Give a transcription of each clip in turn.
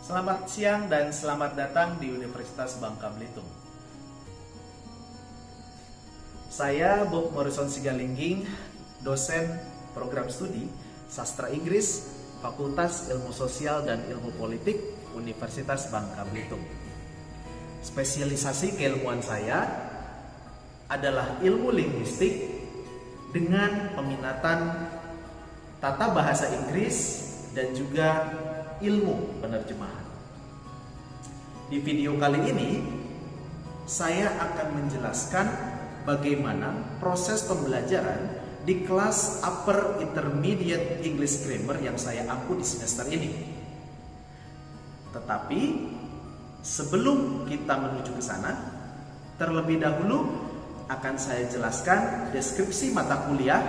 Selamat siang dan selamat datang di Universitas Bangka Belitung. Saya Bob Morrison Sigalingging, dosen program studi Sastra Inggris, Fakultas Ilmu Sosial dan Ilmu Politik, Universitas Bangka Belitung. Spesialisasi keilmuan saya adalah ilmu linguistik dengan peminatan tata bahasa Inggris dan juga ilmu penerjemahan. Di video kali ini, saya akan menjelaskan bagaimana proses pembelajaran di kelas Upper Intermediate English Grammar yang saya ampu di semester ini. Tetapi, sebelum kita menuju ke sana, terlebih dahulu akan saya jelaskan deskripsi mata kuliah,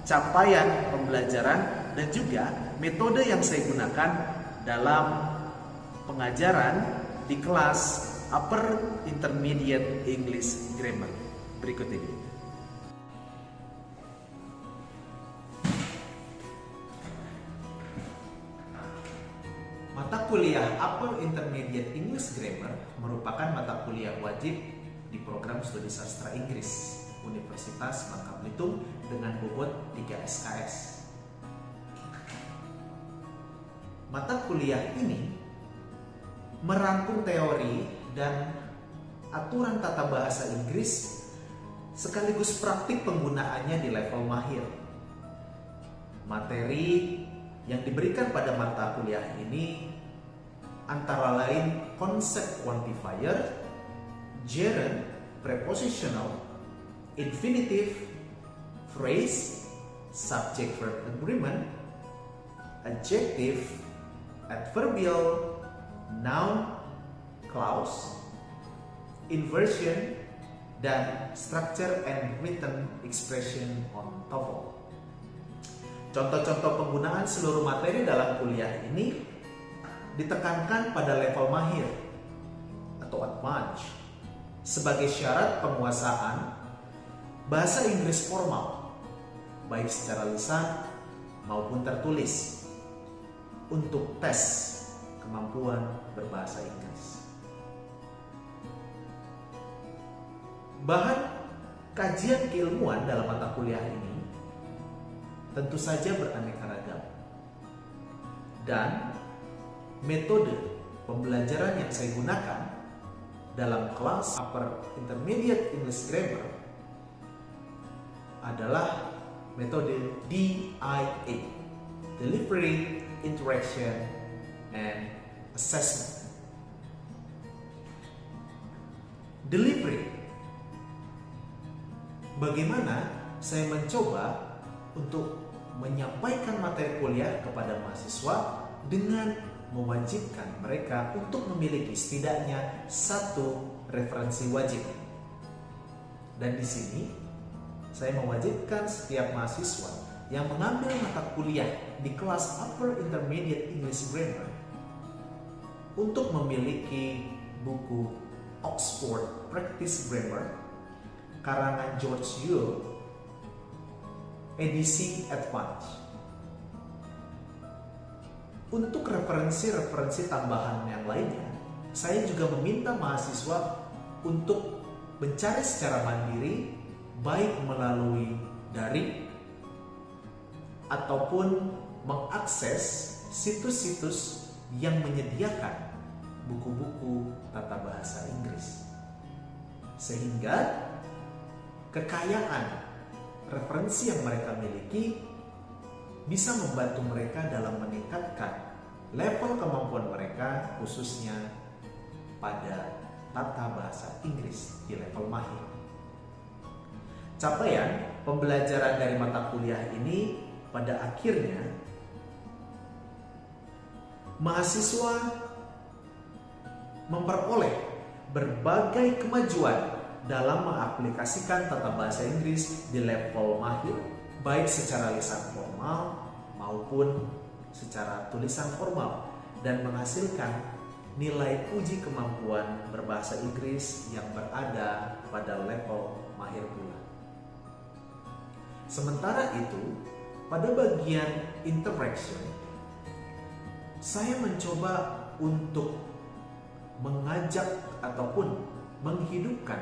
capaian pembelajaran, dan juga metode yang saya gunakan dalam pengajaran di kelas Upper Intermediate English Grammar. Berikut ini. Mata kuliah Upper Intermediate English Grammar merupakan mata kuliah wajib di program studi sastra Inggris Universitas Bangka Belitung dengan bobot 3 SKS. Mata kuliah ini merangkum teori dan aturan tata bahasa Inggris sekaligus praktik penggunaannya di level mahir. Materi yang diberikan pada mata kuliah ini antara lain konsep quantifier, gerund, prepositional, infinitive, phrase, subject-verb agreement, adjective, adverbial, noun, clause, inversion, dan structure and written expression on TOEFL. Contoh-contoh penggunaan seluruh materi dalam kuliah ini ditekankan pada level mahir atau advanced sebagai syarat penguasaan bahasa Inggris formal, baik secara lisan maupun tertulis, untuk tes kemampuan berbahasa Inggris. Bahan kajian keilmuan dalam mata kuliah ini tentu saja beraneka ragam, dan metode pembelajaran yang saya gunakan dalam kelas Upper Intermediate English Grammar adalah metode DIA, Delivery, Interaction, and Assessment. Delivery. Bagaimana saya mencoba untuk menyampaikan materi kuliah kepada mahasiswa dengan mewajibkan mereka untuk memiliki setidaknya satu referensi wajib. Dan di sini saya mewajibkan setiap mahasiswa yang mengambil mata kuliah di kelas Upper Intermediate English Grammar untuk memiliki buku Oxford Practice Grammar karangan George Yule edisi Advanced. Untuk referensi-referensi tambahan yang lainnya, saya juga meminta mahasiswa untuk mencari secara mandiri, baik melalui daring ataupun mengakses situs-situs yang menyediakan buku-buku tata bahasa Inggris, sehingga kekayaan referensi yang mereka miliki bisa membantu mereka dalam meningkatkan level kemampuan mereka, khususnya pada tata bahasa Inggris di level mahir. Capaian pembelajaran dari mata kuliah ini pada akhirnya mahasiswa memperoleh berbagai kemajuan dalam mengaplikasikan tata bahasa Inggris di level mahir, baik secara lisan formal maupun secara tulisan formal, dan menghasilkan nilai uji kemampuan berbahasa Inggris yang berada pada level mahir pula. Sementara itu, pada bagian interaction, saya mencoba untuk mengajak ataupun menghidupkan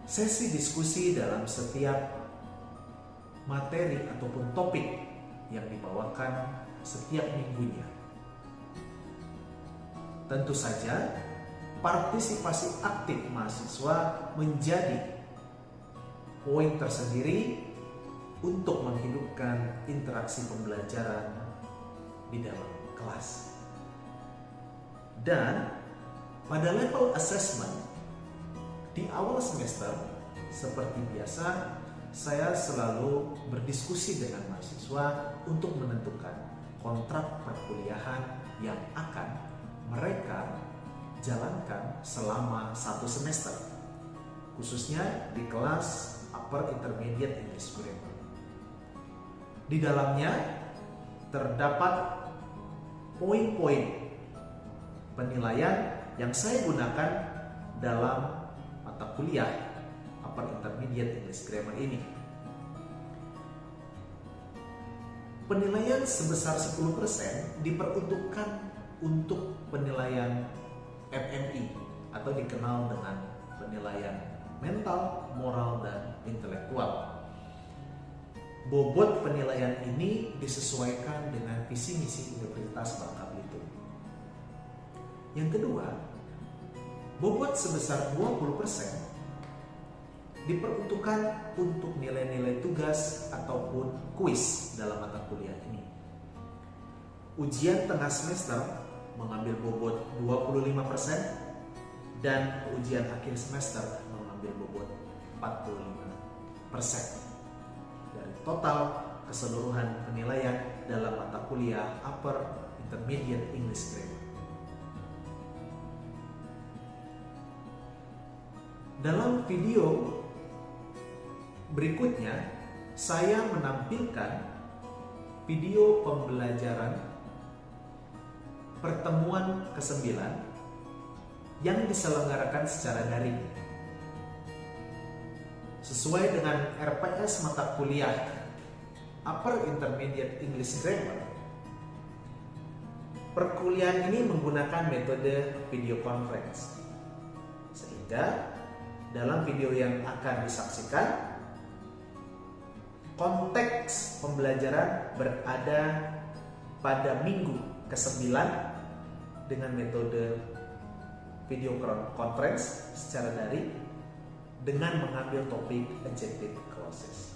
sesi diskusi dalam setiap materi ataupun topik yang dibawakan setiap minggunya. Tentu saja, partisipasi aktif mahasiswa menjadi poin tersendiri untuk menghidupkan interaksi pembelajaran di dalam kelas. Dan pada level assessment di awal semester, seperti biasa, saya selalu berdiskusi dengan mahasiswa untuk menentukan kontrak perkuliahan yang akan mereka jalankan selama 1 semester, khususnya di kelas Upper Intermediate English Grammar. Di dalamnya terdapat poin-poin penilaian yang saya gunakan dalam mata kuliah Upper Intermediate English Grammar ini. Penilaian sebesar 10% diperuntukkan untuk penilaian MMI atau dikenal dengan penilaian mental, moral, dan intelektual. Bobot penilaian ini disesuaikan dengan visi misi Universitas Bangka Belitung. Yang kedua, bobot sebesar 20% diperuntukkan untuk nilai-nilai tugas ataupun kuis dalam mata kuliah ini. Ujian tengah semester mengambil bobot 25% dan ujian akhir semester mengambil bobot 45% dari total keseluruhan penilaian dalam mata kuliah Upper Intermediate English Grammar. Dalam video berikutnya, saya menampilkan video pembelajaran pertemuan ke-9 yang diselenggarakan secara daring. Sesuai dengan RPS mata kuliah Upper Intermediate English Grammar, perkuliahan ini menggunakan metode video conference. Sehingga dalam video yang akan disaksikan, konteks pembelajaran berada pada minggu ke-9 dengan metode video conference secara daring dengan mengambil topik adjective clauses.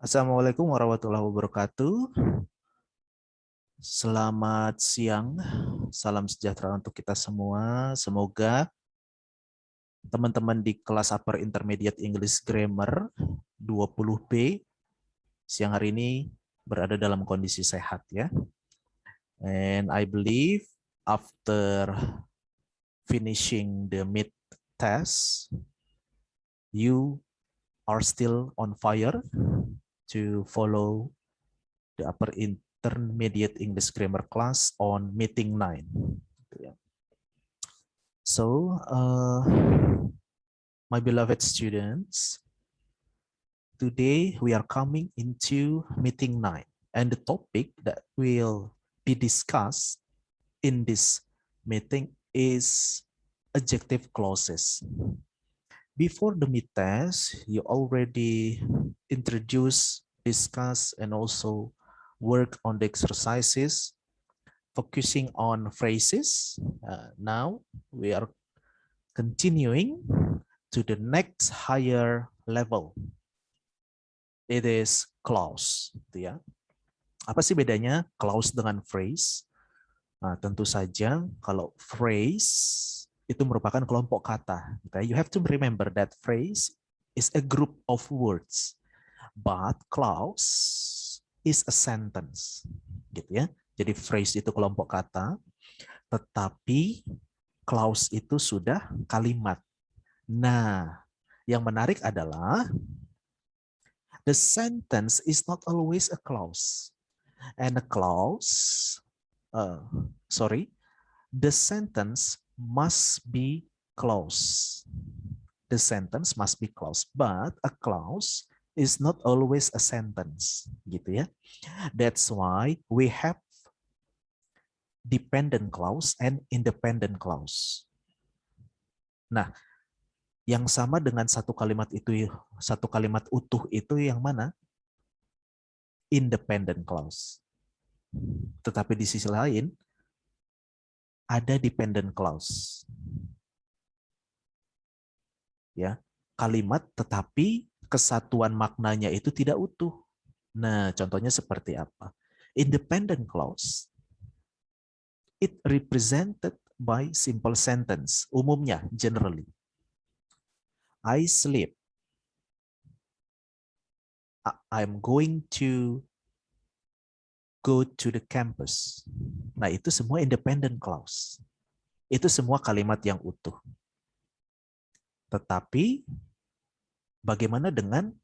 Assalamualaikum warahmatullahi wabarakatuh. Selamat siang, salam sejahtera untuk kita semua. Semoga teman-teman di kelas Upper Intermediate English Grammar 20B siang hari ini berada dalam kondisi sehat ya. And I believe after finishing the mid test, you are still on fire to follow the Upper Intermediate English Grammar class on meeting 9. So, my beloved students, today we are coming into meeting 9, and the topic that will be discussed in this meeting is adjective clauses. Before the mid test, you already introduce, discuss, and also work on the exercises, focusing on phrases. Now we are continuing to the next higher level. It is clause. Ya. Apa sih bedanya clause dengan phrase? Nah, tentu saja kalau phrase itu merupakan kelompok kata. You have to remember that phrase is a group of words, but clause is a sentence, gitu ya. Jadi phrase itu kelompok kata, tetapi clause itu sudah kalimat. Nah, yang menarik adalah the sentence is not always a clause, and a clause, the sentence must be clause. the sentence must be clause, but a clause is not always a sentence, gitu ya. That's why we have dependent clause and independent clause. Nah, yang sama dengan satu kalimat itu, satu kalimat utuh itu yang mana? Independent clause. Tetapi di sisi lain ada dependent clause. Ya, kalimat tetapi kesatuan maknanya itu tidak utuh. Nah, contohnya seperti apa? Independent clause it represented by simple sentence. Umumnya, generally. I sleep. I'm going to go to the campus. Nah, itu semua independent clause. Itu semua kalimat yang utuh. Tetapi, bagaimana dengan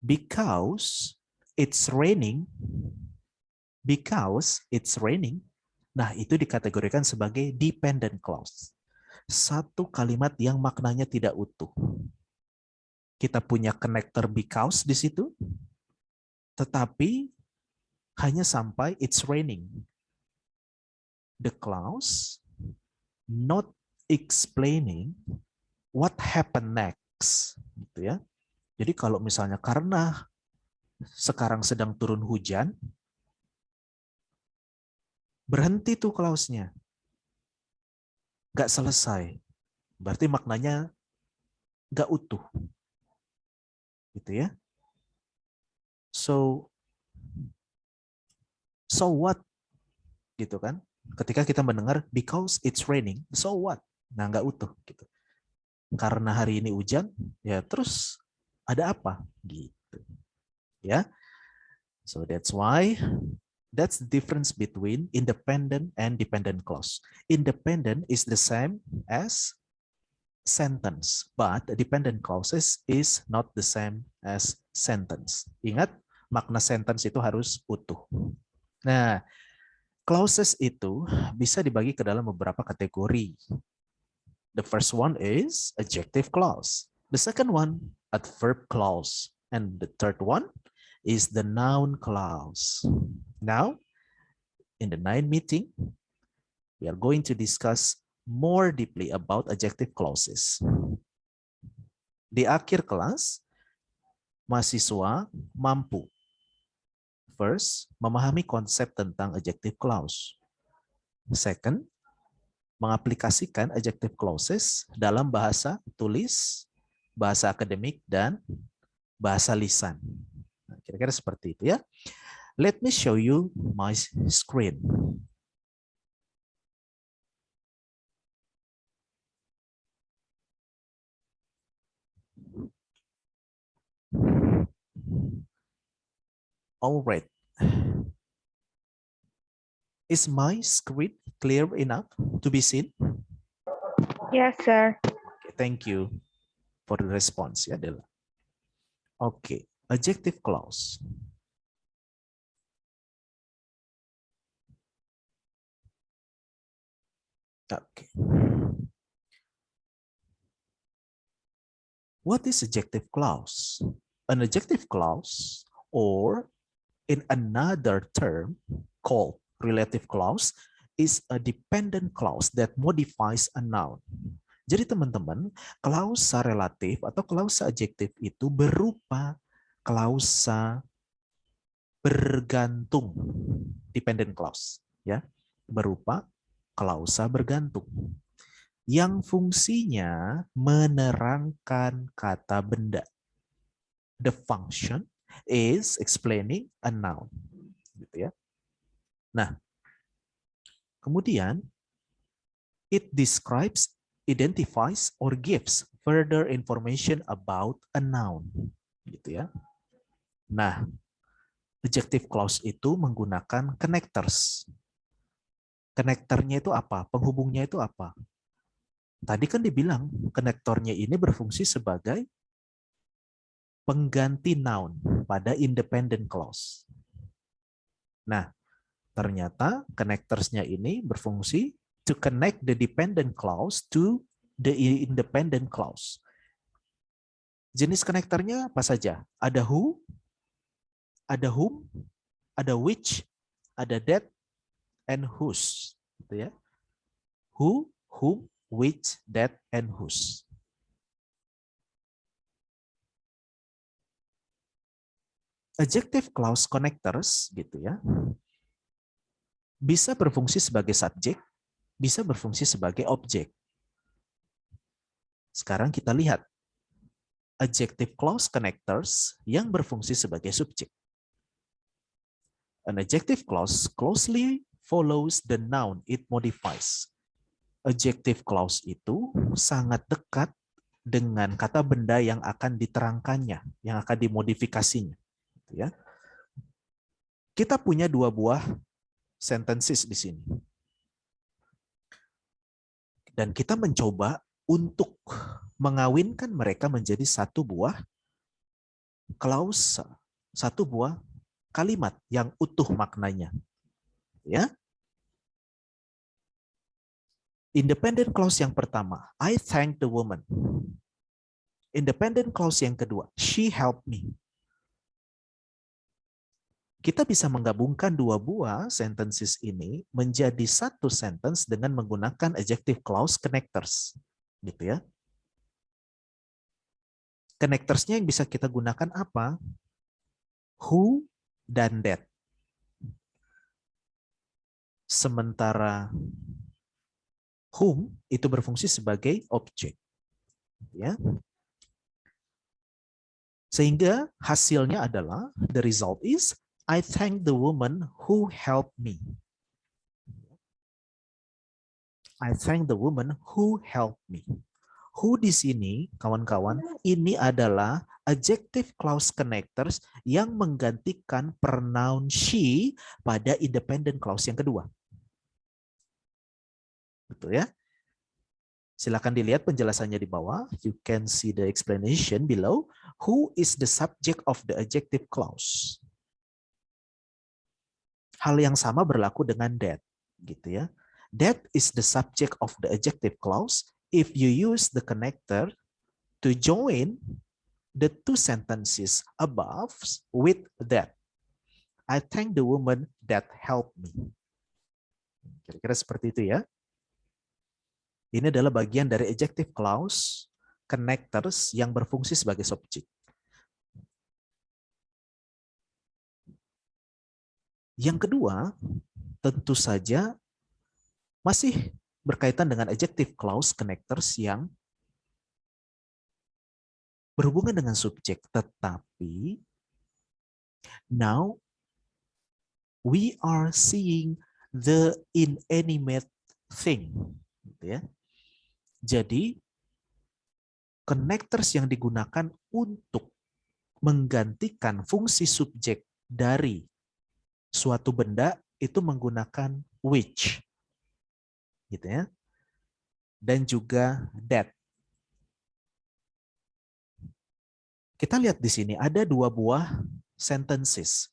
because it's raining? Because it's raining. Nah, itu dikategorikan sebagai dependent clause. Satu kalimat yang maknanya tidak utuh. Kita punya connector because di situ, tetapi hanya sampai it's raining. The clause not explaining what happened next, gitu ya. Jadi kalau misalnya karena sekarang sedang turun hujan, berhenti tuh clause-nya. Nggak selesai. Berarti maknanya nggak utuh. Gitu ya. So what? Gitu kan. Ketika kita mendengar because it's raining, so what? Nah, nggak utuh. Gitu. Karena hari ini hujan, ya terus ada apa? Gitu. Ya. So that's why that's the difference between independent and dependent clause. Independent is the same as sentence, but dependent clauses is not the same as sentence. Ingat, makna sentence itu harus utuh. Nah, clauses itu bisa dibagi ke dalam beberapa kategori. The first one is adjective clause. The second one, adverb clause. And the third one is the noun clause. Now, in the 9 meeting, we are going to discuss more deeply about adjective clauses. Di akhir kelas, mahasiswa mampu first, memahami konsep tentang adjective clause. Second, mengaplikasikan adjective clauses dalam bahasa tulis, bahasa akademik, dan bahasa lisan. Nah, kira-kira seperti itu ya. Let me show you my screen. All right. Is my screen clear enough to be seen? Yes, sir. Okay, thank you for the response, ya, Dela. Okay, adjective clause. Okay. What is adjective clause? An adjective clause, or in another term called relative clause, is a dependent clause that modifies a noun. Jadi teman-teman, klausa relatif atau klausa adjektif itu berupa klausa bergantung, dependent clause, ya, berupa klausa bergantung yang fungsinya menerangkan kata benda. The function is explaining a noun, gitu ya. Nah, kemudian it describes, identifies, or gives further information about a noun, gitu ya. Nah, adjective clause itu menggunakan connectors. Connectornya itu apa? Penghubungnya itu apa? Tadi kan dibilang konektornya ini berfungsi sebagai pengganti noun pada independent clause. Nah, ternyata connectorsnya ini berfungsi to connect the dependent clause to the independent clause. Jenis konektornya apa saja? Ada who, ada whom, ada which, ada that, and whose. Gitu ya. Who, whom, which, that, and whose. Adjective clause connectors gitu ya, bisa berfungsi sebagai subjek, bisa berfungsi sebagai objek. Sekarang kita lihat adjective clause connectors yang berfungsi sebagai subjek. An adjective clause closely follows the noun it modifies. Adjective clause itu sangat dekat dengan kata benda yang akan diterangkannya, yang akan dimodifikasinya. Ya. Kita punya dua buah sentences di sini. Dan kita mencoba untuk mengawinkan mereka menjadi satu buah clause, satu buah kalimat yang utuh maknanya. Ya. Independent clause yang pertama, I thank the woman. Independent clause yang kedua, she helped me. Kita bisa menggabungkan dua buah sentences ini menjadi satu sentence dengan menggunakan adjective clause connectors. Gitu ya. Connectorsnya yang bisa kita gunakan apa? Who dan that. Sementara whom itu berfungsi sebagai objek. Ya. Sehingga hasilnya adalah the result is I thank the woman who helped me. I thank the woman who helped me. Who di sini, kawan-kawan, ini adalah adjective clause connectors yang menggantikan pronoun she pada independent clause yang kedua. Betul ya? Silakan dilihat penjelasannya di bawah. You can see the explanation below. Who is the subject of the adjective clause? Hal yang sama berlaku dengan that, gitu ya. That is the subject of the adjective clause if you use the connector to join the two sentences above with that. I thank the woman that helped me. Kira-kira seperti itu ya. Ini adalah bagian dari adjective clause connectors yang berfungsi sebagai subjek. Yang kedua, tentu saja masih berkaitan dengan adjective clause connectors yang berhubungan dengan subjek, tetapi now we are seeing the inanimate thing. Gitu ya. Jadi, connectors yang digunakan untuk menggantikan fungsi subjek dari suatu benda itu menggunakan which, gitu ya, dan juga that. Kita lihat di sini ada dua buah sentences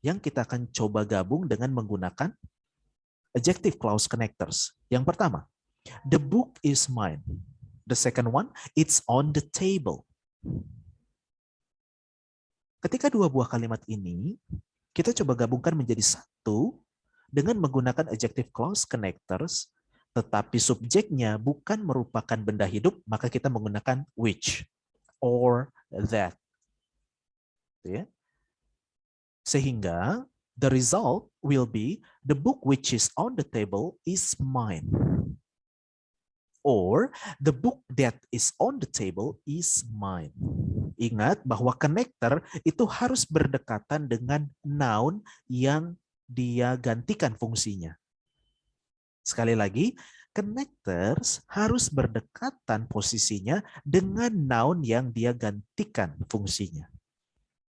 yang kita akan coba gabung dengan menggunakan adjective clause connectors. Yang pertama, the book is mine. The second one, it's on the table. Ketika dua buah kalimat ini kita coba gabungkan menjadi satu dengan menggunakan adjective clause connectors, tetapi subjeknya bukan merupakan benda hidup, maka kita menggunakan which or that. Ya. Sehingga the result will be the book which is on the table is mine. Or the book that is on the table is mine. Ingat bahwa connector itu harus berdekatan dengan noun yang dia gantikan fungsinya. Sekali lagi, connectors harus berdekatan posisinya dengan noun yang dia gantikan fungsinya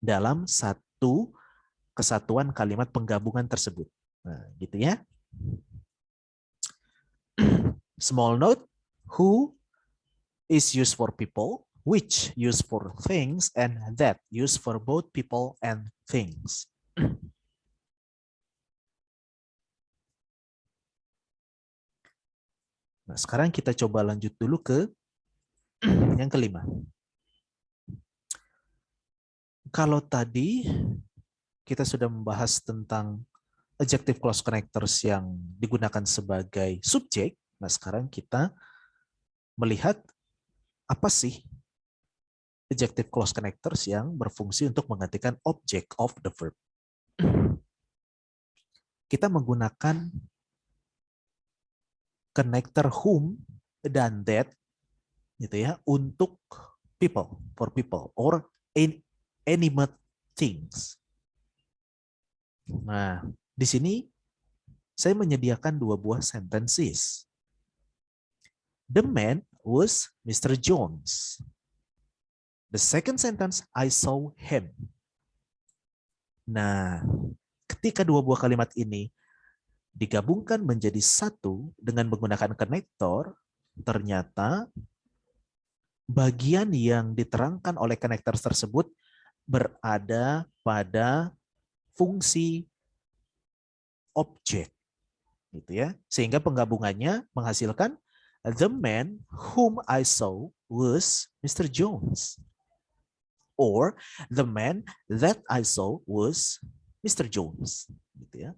dalam satu kesatuan kalimat penggabungan tersebut. Nah, gitu ya. Small note, who is used for people, which used for things, and that used for both people and things. Nah, sekarang kita coba lanjut dulu ke yang kelima. Kalau tadi kita sudah membahas tentang adjective clause connectors yang digunakan sebagai subjek, nah sekarang kita melihat apa sih adjective clause connectors yang berfungsi untuk menggantikan object of the verb. Kita menggunakan connector whom dan that gitu ya untuk people, for people or animate things. Nah, di sini saya menyediakan dua buah sentences. The man was Mr. Jones. The second sentence, I saw him. Nah, ketika dua buah kalimat ini digabungkan menjadi satu dengan menggunakan konektor, ternyata bagian yang diterangkan oleh konektor tersebut berada pada fungsi objek, gitu ya. Sehingga penggabungannya menghasilkan the man whom I saw was Mr. Jones, or the man that I saw was Mr. Jones, gitu ya.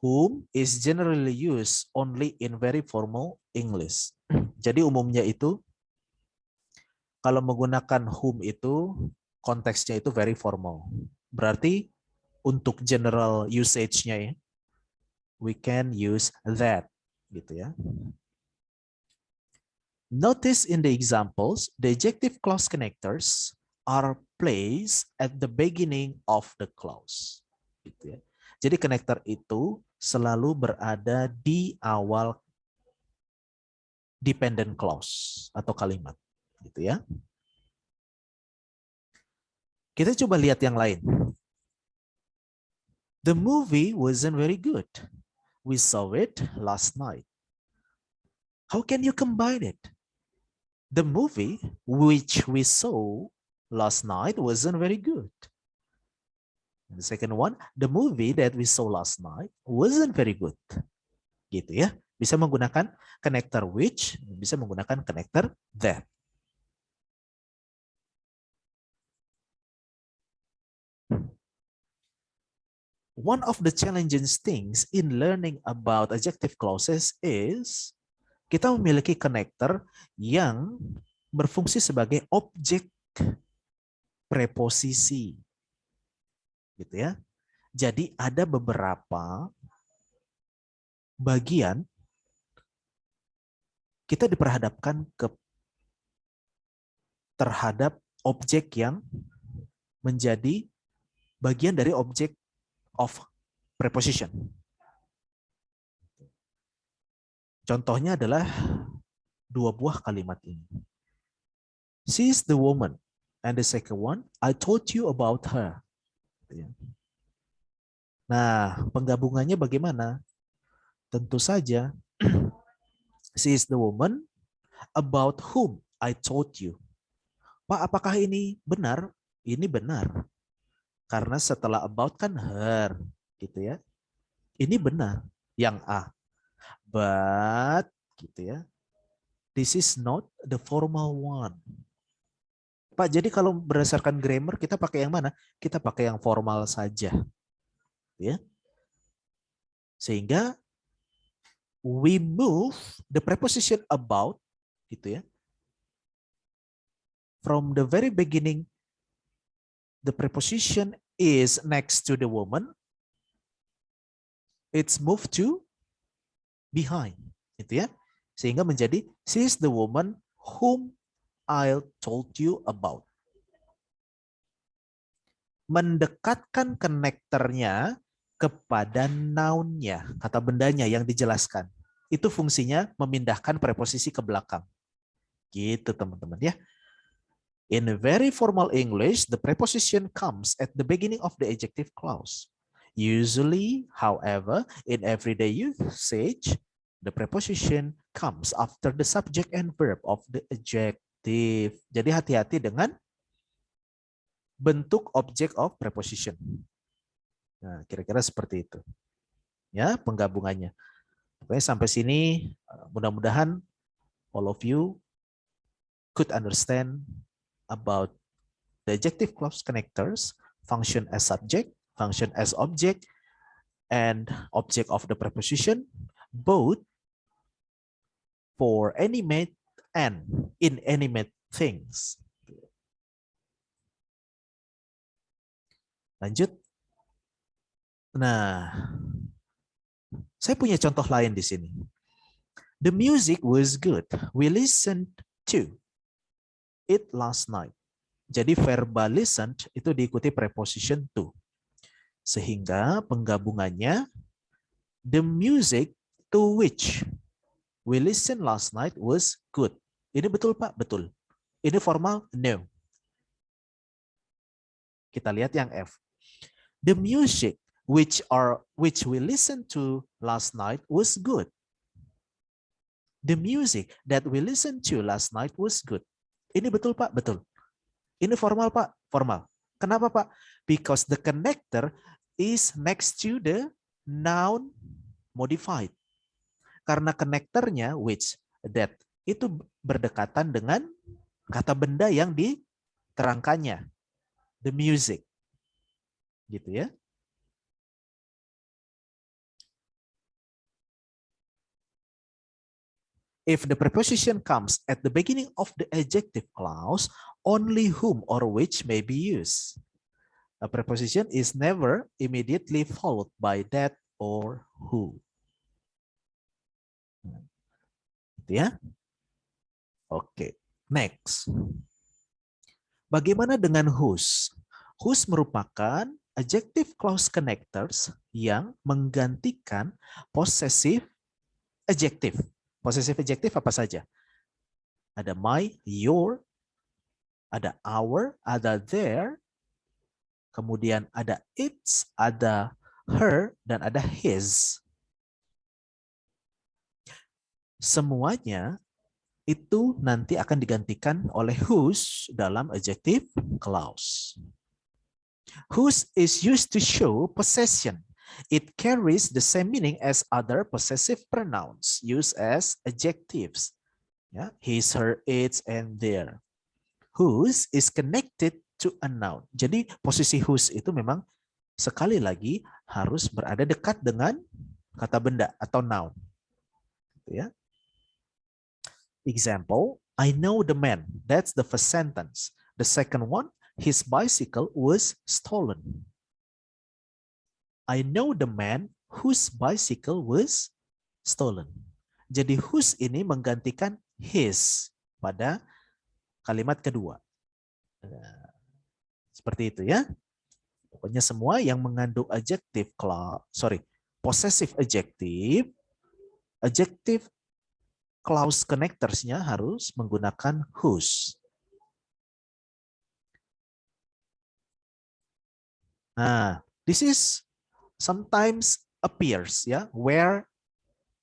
Whom is generally used only in very formal English. Jadi umumnya itu kalau menggunakan whom itu konteksnya itu very formal. Berarti untuk general usage-nya ya, we can use that gitu ya. Notice in the examples, the adjective clause connectors are placed at the beginning of the clause. Gitu ya. Jadi connector itu selalu berada di awal dependent clause atau kalimat, gitu ya. Kita coba lihat yang lain. The movie wasn't very good. We saw it last night. How can you combine it? The movie which we saw last night wasn't very good. And the second one, the movie that we saw last night wasn't very good. Gitu ya. Bisa menggunakan connector which, bisa menggunakan connector that. One of the challenging things in learning about adjective clauses is kita memiliki connector yang berfungsi sebagai objek preposisi. Gitu ya. Jadi ada beberapa bagian kita diperhadapkan terhadap objek yang menjadi bagian dari objek of preposition. Contohnya adalah dua buah kalimat ini. She is the woman. And the second one, I told you about her. Nah, penggabungannya bagaimana? Tentu saja, she is the woman about whom I told you. Pak, apakah ini benar? Ini benar. Karena setelah about kan her, gitu ya. Ini benar, yang A. But, gitu ya. This is not the formal one. Pak, jadi kalau berdasarkan grammar kita pakai yang mana? Kita pakai yang formal saja. Ya. Sehingga we move the preposition about, gitu ya. From the very beginning, the preposition is next to the woman. It's moved to behind, gitu ya. Sehingga menjadi she is the woman whom I told you about. Mendekatkan konektornya kepada noun-nya, kata bendanya yang dijelaskan. Itu fungsinya memindahkan preposisi ke belakang. Gitu teman-teman ya. In a very formal English, the preposition comes at the beginning of the adjective clause. Usually, however, in everyday usage, the preposition comes after the subject and verb of the adjective. Jadi hati-hati dengan bentuk object of preposition. Nah, kira-kira seperti itu. Ya, penggabungannya. Oke, sampai sini mudah-mudahan all of you could understand about the adjective clause connectors, function as subject, function as object, and object of the preposition, both for animate and inanimate things. Lanjut. Nah, saya punya contoh lain di sini. The music was good. We listened to it last night. Jadi verbal listened itu diikuti preposition to. Sehingga penggabungannya the music to which we listened last night was good. Ini betul Pak? Betul. Ini formal? No. Kita lihat yang F. The music which we listened to last night was good. The music that we listened to last night was good. Ini betul Pak? Betul. Ini formal Pak? Formal. Kenapa Pak? Because the connector is next to the noun modified. Karena konektornya which, that itu berdekatan dengan kata benda yang diterangkannya. The music. Gitu ya. If the preposition comes at the beginning of the adjective clause, only whom or which may be used. A preposition is never immediately followed by that or who. Gitu ya. Oke, next. Bagaimana dengan whose? Whose merupakan adjective clause connectors yang menggantikan possessive adjective. Possessive adjective apa saja? Ada my, your, ada our, ada their, kemudian ada its, ada her, dan ada his. Semuanya itu nanti akan digantikan oleh whose dalam adjective clause. Whose is used to show possession. It carries the same meaning as other possessive pronouns used as adjectives. Ya, his, her, its, and their. Whose is connected to a noun. Jadi posisi whose itu memang sekali lagi harus berada dekat dengan kata benda atau noun. Ya. Example, I know the man. That's the first sentence. The second one, his bicycle was stolen. I know the man whose bicycle was stolen. Jadi whose ini menggantikan his pada kalimat kedua. Seperti itu ya. Pokoknya semua yang mengandung adjective clause, possessive adjective, adjective clause connectors-nya harus menggunakan whose. Nah, this is sometimes appears ya, where,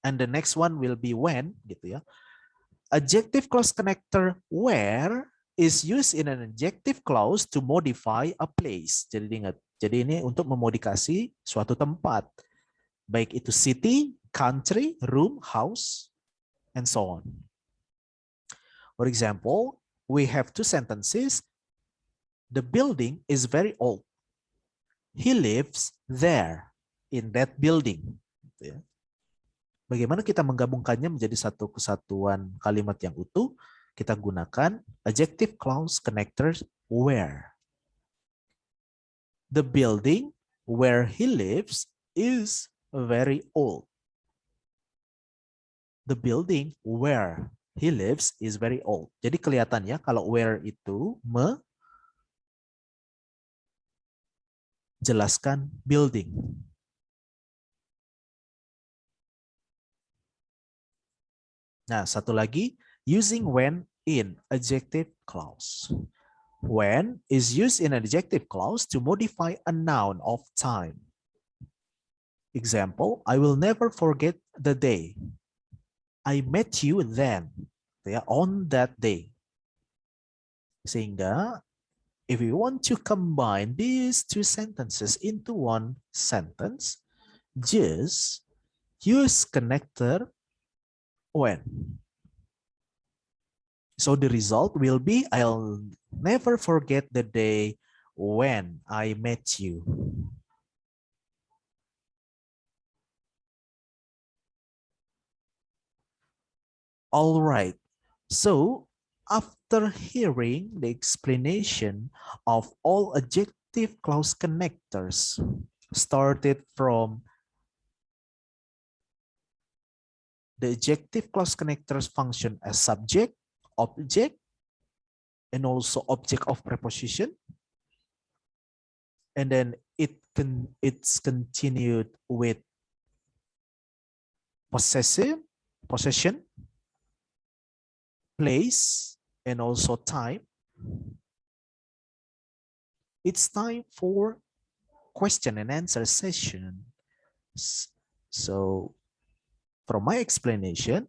and the next one will be when gitu ya. Adjective clause connector where is used in an adjective clause to modify a place. Jadi ingat, jadi ini untuk memodifikasi suatu tempat. Baik itu city, country, room, house, and so on. For example, we have two sentences. The building is very old. He lives there in that building. Bagaimana kita menggabungkannya menjadi satu kesatuan kalimat yang utuh? Kita gunakan adjective clause connectors where. The building where he lives is very old. The building where he lives is very old. Jadi kelihatannya kalau where itu jelaskan building. Nah, satu lagi, using when in adjective clause. When is used in an adjective clause to modify a noun of time. Example, I will never forget the day I met you then, on that day. Sehingga if we want to combine these two sentences into one sentence, just use connector when. So the result will be, I'll never forget the day when I met you. All right. So after hearing the explanation of all adjective clause connectors, started from the adjective clause connectors function as subject, object, and also object of preposition. And then it's continued with possession, place, and also time. It's time for question and answer session. So from my explanation,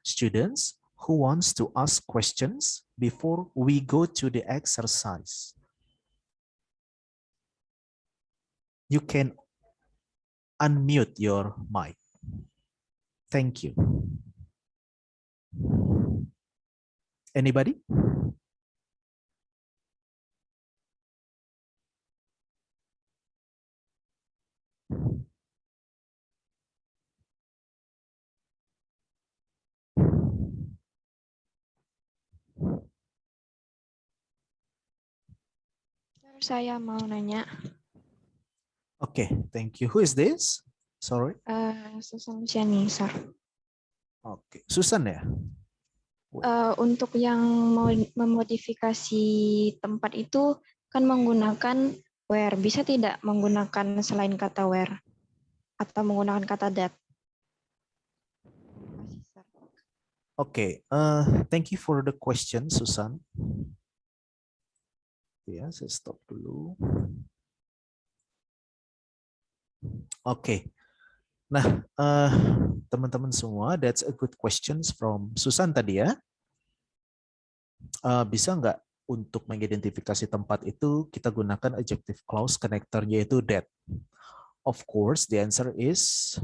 students who wants to ask questions before we go to the exercise, you can unmute your mic. Thank you. Anybody? Saya mau nanya. Okay, thank you. Who is this? Sorry. Susan Luciani, sir. Okay, Susan ya? Untuk yang mau memodifikasi tempat itu kan menggunakan where. Bisa tidak menggunakan selain kata where? Atau menggunakan kata that? Terima kasih, sir. Okay, thank you for the question, Susan. Ya, saya stop dulu. Oke. Nah, teman-teman semua, that's a good questions from Susan tadi ya. Bisa nggak untuk mengidentifikasi tempat itu kita gunakan adjective clause connector-nya yaitu that? Of course, the answer is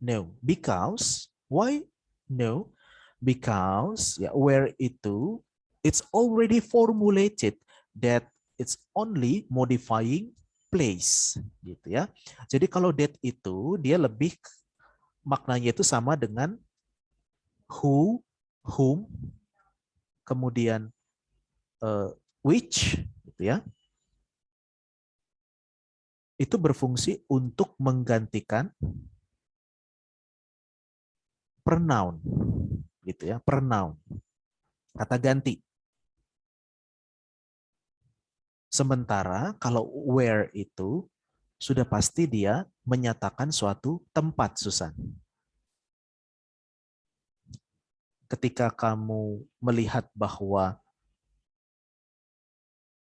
no. Because, why no? Because ya, where itu, it's already formulated that it's only modifying place, gitu ya. Jadi kalau that itu dia lebih maknanya itu sama dengan who, whom, kemudian which, gitu ya. Itu berfungsi untuk menggantikan pronoun, gitu ya, pronoun, kata ganti. Sementara kalau where itu sudah pasti dia menyatakan suatu tempat, Susan. Ketika kamu melihat bahwa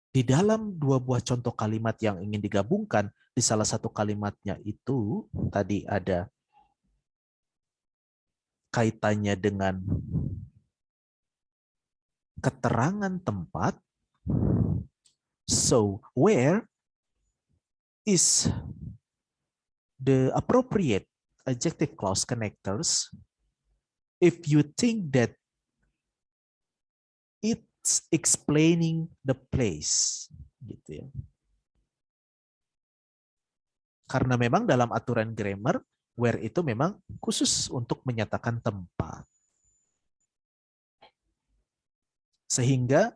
di dalam dua buah contoh kalimat yang ingin digabungkan, di salah satu kalimatnya itu tadi ada kaitannya dengan keterangan tempat. So, where is the appropriate adjective clause connectors if you think that it's explaining the place, gitu ya. Karena memang dalam aturan grammar, where itu memang khusus untuk menyatakan tempat. Sehingga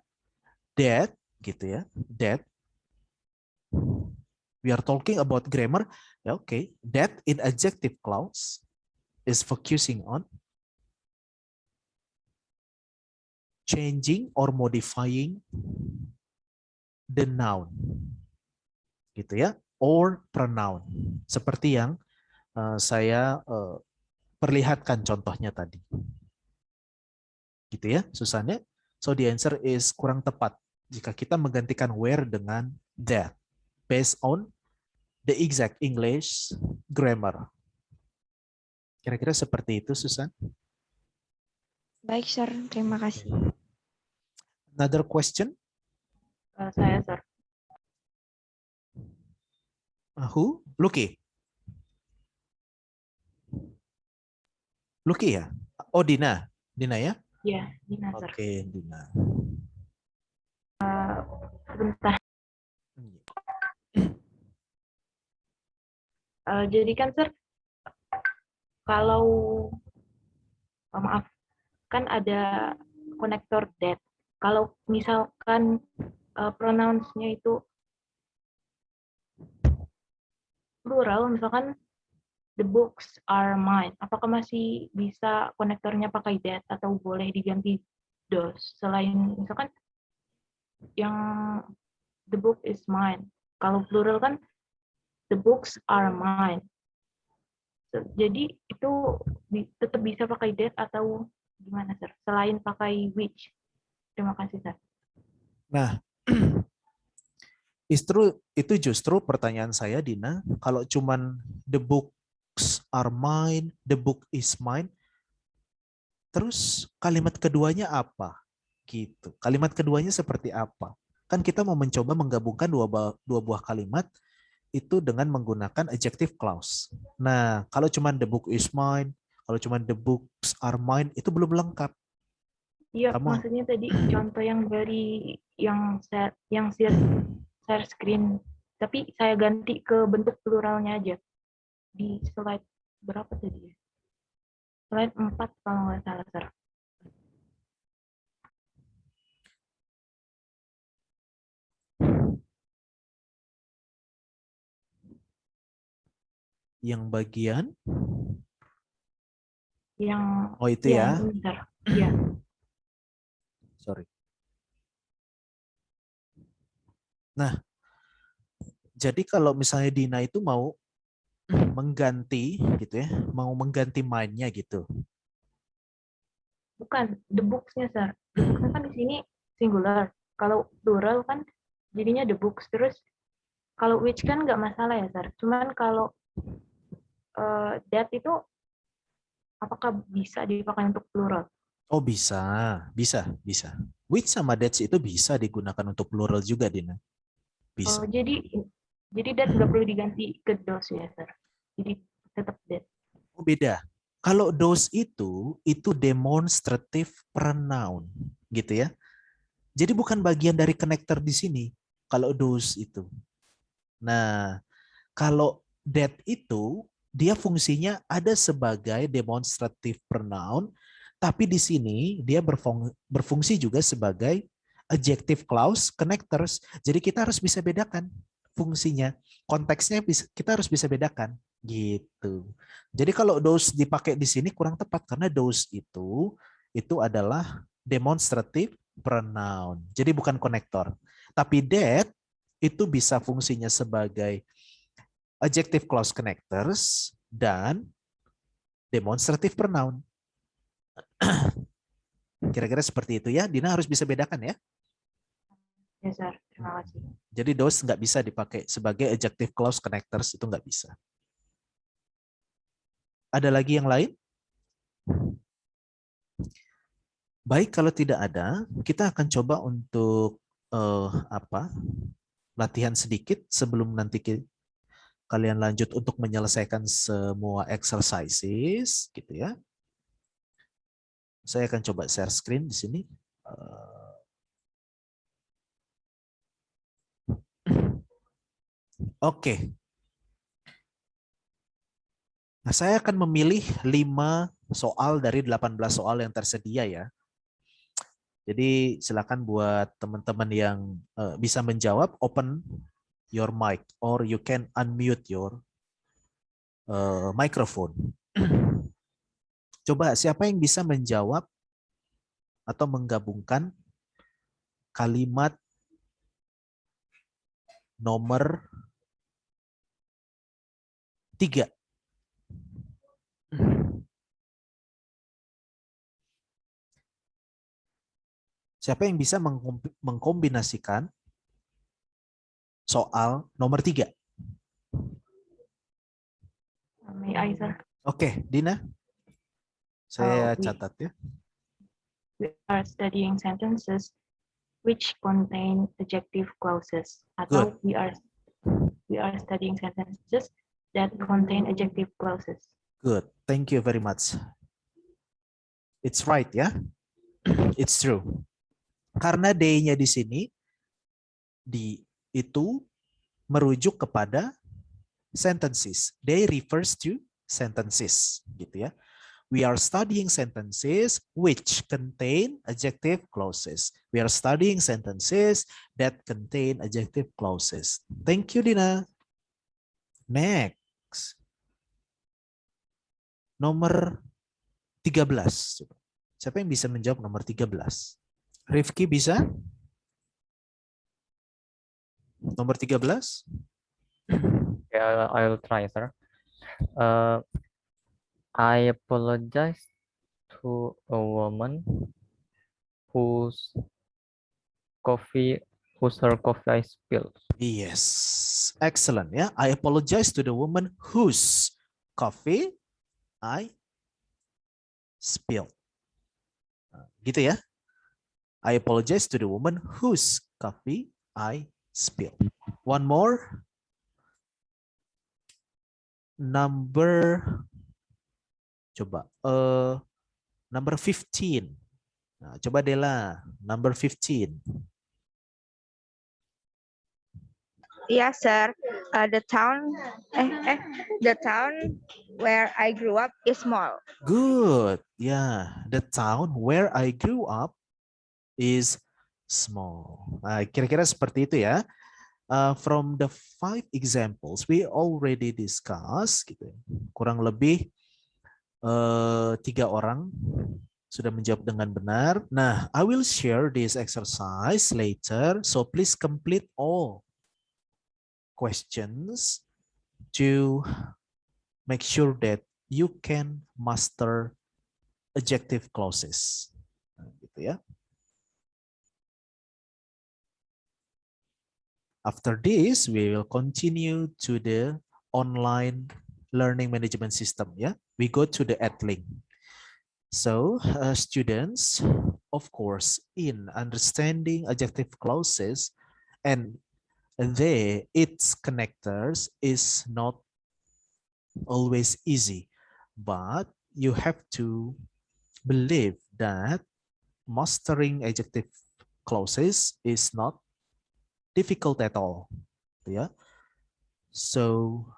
that, gitu ya, that, we are talking about grammar, ya okay, that in adjective clause is focusing on changing or modifying the noun, gitu ya, or pronoun, seperti yang saya perlihatkan contohnya tadi, gitu ya, Susannya. So the answer is kurang tepat jika kita menggantikan where dengan that, based on the exact English grammar. Kira-kira seperti itu, Susan. Baik, sir. Terima kasih. Another question? Saya, sir. Who? Lucky. Lucky ya? Oh, Dina. Dina ya? Ya, Dina, sir. Oke, Dina. Sebentar. Jadi kan, sir, kalau maaf, kan ada konektor that. Kalau misalkan pronounce-nya itu plural, misalkan the books are mine, apakah masih bisa konektornya pakai that atau boleh diganti those? Selain misalkan yang the book is mine. Kalau plural kan the books are mine. Jadi itu tetap bisa pakai that atau gimana, sir? Selain pakai which? Terima kasih, sir. Nah, itu justru pertanyaan saya, Dina. Kalau cuman the books are mine, the book is mine, terus kalimat keduanya apa? Gitu. Kalimat keduanya seperti apa? Kan kita mau mencoba menggabungkan dua buah kalimat itu dengan menggunakan adjective clause. Nah, kalau cuman the book is mine, kalau cuman the books are mine, itu belum lengkap. Iya, Kamu maksudnya tadi contoh yang dari yang share screen, tapi saya ganti ke bentuk pluralnya aja di slide berapa tadi ya? Slide 4 kalau nggak salah, sir. yang bagian Yang oh itu ya. ini, sir. Iya. Sorry. Nah, jadi kalau misalnya Dina itu mau mengganti gitu ya, mau mengganti mind-nya gitu. Bukan the books-nya, sir. The books-nya kan di sini singular. Kalau plural kan jadinya the books. Terus kalau which kan nggak masalah ya, sir. Cuman kalau that itu apakah bisa dipakai untuk plural? Oh bisa. Which sama that itu bisa digunakan untuk plural juga, Dina. Bisa. Oh, jadi that nggak perlu diganti ke those ya, sir. Jadi tetap that. Oh, beda. Kalau those itu demonstrative pronoun, gitu ya. Jadi bukan bagian dari connector di sini. Kalau those itu. Nah, kalau that itu dia fungsinya ada sebagai demonstrative pronoun, tapi di sini dia berfungsi juga sebagai adjective clause connectors. Jadi kita harus bisa bedakan fungsinya. Konteksnya kita harus bisa bedakan gitu. Jadi kalau those dipakai di sini kurang tepat karena those itu adalah demonstrative pronoun. Jadi bukan konektor. Tapi that itu bisa fungsinya sebagai adjective clause connectors dan demonstrative pronoun. Kira-kira seperti itu ya. Dina harus bisa bedakan ya. Ya, sir. Terima kasih. Jadi those nggak bisa dipakai sebagai adjective clause connectors, itu nggak bisa. Ada lagi yang lain? Baik, kalau tidak ada, kita akan coba untuk latihan sedikit sebelum nanti kalian lanjut untuk menyelesaikan semua exercises, gitu ya. Saya akan coba share screen di sini. Oke. Nah, saya akan memilih 5 soal dari 18 soal yang tersedia ya. Jadi silakan buat teman-teman yang bisa menjawab, open your mic or you can unmute your microphone. Coba siapa yang bisa menjawab atau menggabungkan kalimat nomor 3. Siapa yang bisa mengkombinasikan soal nomor 3? May I, sir? Oke, Dina. Saya catat ya. We are studying sentences which contain adjective clauses. Atau we are studying sentences that contain adjective clauses. Good. Thank you very much. It's right ya. It's true. Karena they-nya di sini itu merujuk kepada sentences. They refers to sentences gitu ya. We are studying sentences which contain adjective clauses. We are studying sentences that contain adjective clauses. Thank you, Dina. Next. Nomor 13. Siapa yang bisa menjawab nomor 13? Rifki bisa? Nomor 13? Yeah, I'll try, sir. I apologize to a woman whose her coffee I spilled. Yes, excellent ya. I apologize to the woman whose coffee I spilled. Gitu ya. I apologize to the woman whose coffee I spilled. One more. Number 15. Nah, coba Dela, number 15. Yes, sir. The town where I grew up is small. Good. Yeah, the town where I grew up is small. Nah, kira-kira seperti itu ya. From the 5 examples we already discussed, gitu. Kurang lebih 3 orang sudah menjawab dengan benar. Nah, I will share this exercise later, so please complete all questions to make sure that you can master adjective clauses. Nah, gitu ya. After this, we will continue to the online learning management system. Yeah, we go to the Edlink. So, students, of course, in understanding adjective clauses and its connectors is not always easy, but you have to believe that mastering adjective clauses is not difficult at all. Yeah. So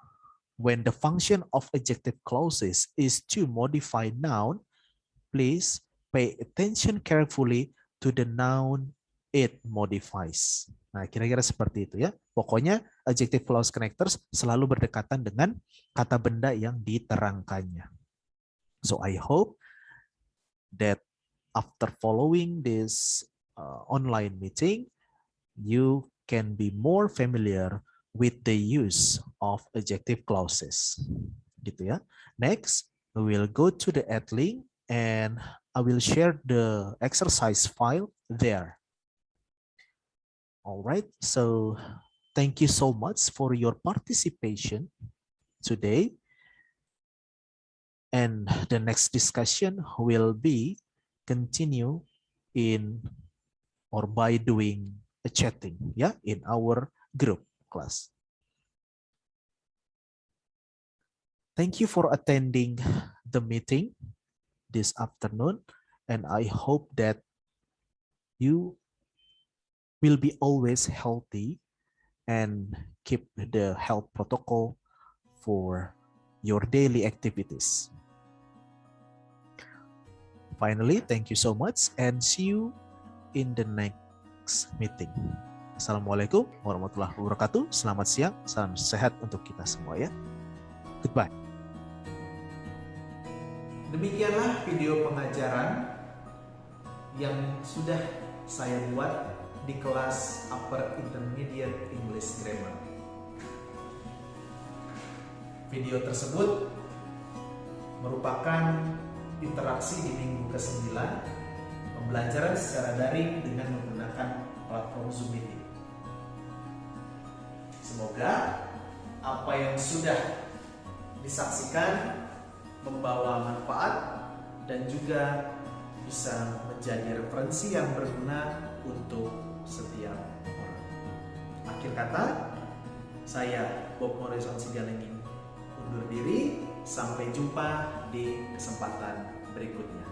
when the function of adjective clauses is to modify noun, please pay attention carefully to the noun it modifies. Nah, kira-kira seperti itu ya. Pokoknya adjective clause connectors selalu berdekatan dengan kata benda yang diterangkannya. So I hope that after following this online meeting, you can be more familiar with the use of adjective clauses. Gitu ya. Next, we will go to the Edlink and I will share the exercise file there. All right, so thank you so much for your participation today. And the next discussion will be continue in or by doing a chatting, yeah, in our group class. Thank you for attending the meeting this afternoon, and I hope that you will be always healthy and keep the health protocol for your daily activities. Finally, thank you so much and see you in the next meeting. Assalamualaikum warahmatullahi wabarakatuh. Selamat siang, salam sehat untuk kita semua ya. Goodbye. Demikianlah video pengajaran yang sudah saya buat di kelas Upper Intermediate English Grammar. Video tersebut merupakan interaksi di minggu ke-9 pembelajaran secara daring dengan menggunakan platform Zoom Meeting. Semoga apa yang sudah disaksikan membawa manfaat dan juga bisa menjadi referensi yang berguna untuk setiap orang. Akhir kata, saya Bob Morrison Sigalengin undur diri. Sampai jumpa di kesempatan berikutnya.